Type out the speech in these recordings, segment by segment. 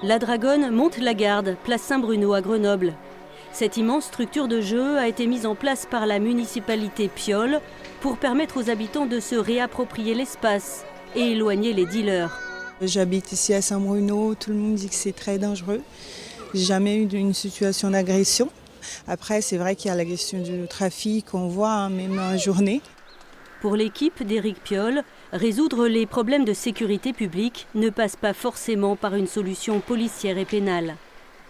La Dragonne monte la garde, place Saint-Bruno à Grenoble. Cette immense structure de jeu a été mise en place par la municipalité Piolle pour permettre aux habitants de se réapproprier l'espace et éloigner les dealers. J'habite ici à Saint-Bruno, tout le monde dit que c'est très dangereux. J'ai jamais eu une situation d'agression. Après, c'est vrai qu'il y a la question du trafic, on voit même en journée. Pour l'équipe d'Éric Piolle, résoudre les problèmes de sécurité publique ne passe pas forcément par une solution policière et pénale.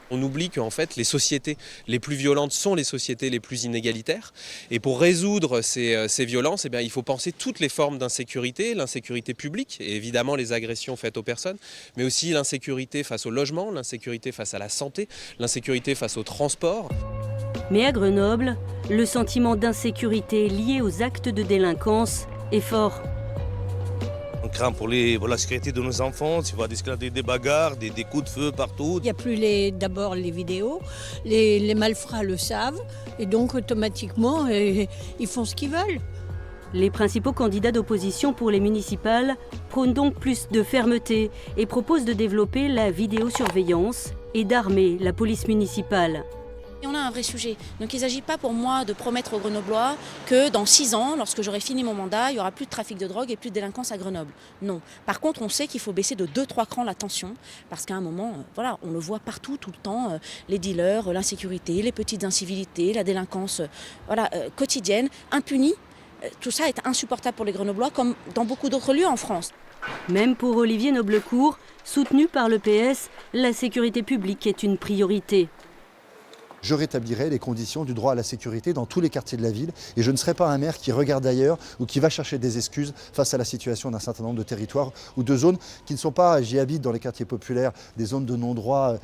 On oublie qu'en fait, les sociétés les plus violentes sont les sociétés les plus inégalitaires. Et pour résoudre ces violences, il faut penser toutes les formes d'insécurité, l'insécurité publique, et évidemment les agressions faites aux personnes, mais aussi l'insécurité face au logement, l'insécurité face à la santé, l'insécurité face au transport. Mais à Grenoble, le sentiment d'insécurité lié aux actes de délinquance est fort. On craint pour la sécurité de nos enfants, tu vois, des bagarres, des coups de feu partout. Il n'y a plus d'abord les vidéos, les malfrats le savent et donc automatiquement ils font ce qu'ils veulent. Les principaux candidats d'opposition pour les municipales prônent donc plus de fermeté et proposent de développer la vidéosurveillance et d'armer la police municipale. Et on a un vrai sujet. Donc il ne s'agit pas pour moi de promettre aux Grenoblois que dans 6 ans, lorsque j'aurai fini mon mandat, il n'y aura plus de trafic de drogue et plus de délinquance à Grenoble. Non. Par contre, on sait qu'il faut baisser de 2-3 crans la tension, parce qu'à un moment, on le voit partout, tout le temps, les dealers, l'insécurité, les petites incivilités, la délinquance quotidienne, impunie. Tout ça est insupportable pour les Grenoblois, comme dans beaucoup d'autres lieux en France. Même pour Olivier Noblecourt, soutenu par le PS, la sécurité publique est une priorité. Je rétablirai les conditions du droit à la sécurité dans tous les quartiers de la ville et je ne serai pas un maire qui regarde ailleurs ou qui va chercher des excuses face à la situation d'un certain nombre de territoires ou de zones qui ne sont pas, j'y habite dans les quartiers populaires, des zones de non-droit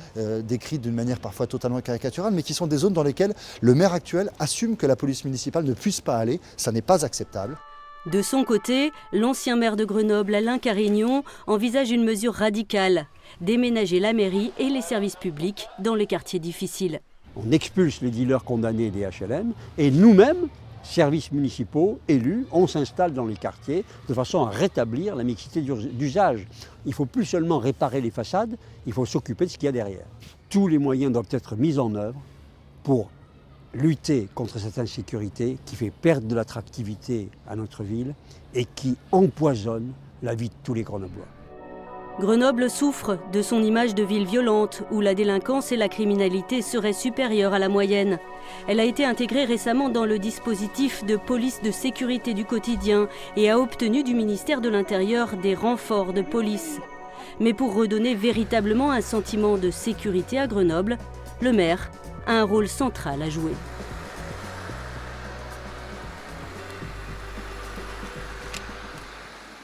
décrites d'une manière parfois totalement caricaturale, mais qui sont des zones dans lesquelles le maire actuel assume que la police municipale ne puisse pas aller, ça n'est pas acceptable. De son côté, l'ancien maire de Grenoble, Alain Carignon, envisage une mesure radicale, déménager la mairie et les services publics dans les quartiers difficiles. On expulse les dealers condamnés des HLM et nous-mêmes, services municipaux, élus, on s'installe dans les quartiers de façon à rétablir la mixité d'usage. Il ne faut plus seulement réparer les façades, il faut s'occuper de ce qu'il y a derrière. Tous les moyens doivent être mis en œuvre pour lutter contre cette insécurité qui fait perdre de l'attractivité à notre ville et qui empoisonne la vie de tous les Grenoblois. Grenoble souffre de son image de ville violente où la délinquance et la criminalité seraient supérieures à la moyenne. Elle a été intégrée récemment dans le dispositif de police de sécurité du quotidien et a obtenu du ministère de l'Intérieur des renforts de police. Mais pour redonner véritablement un sentiment de sécurité à Grenoble, le maire a un rôle central à jouer.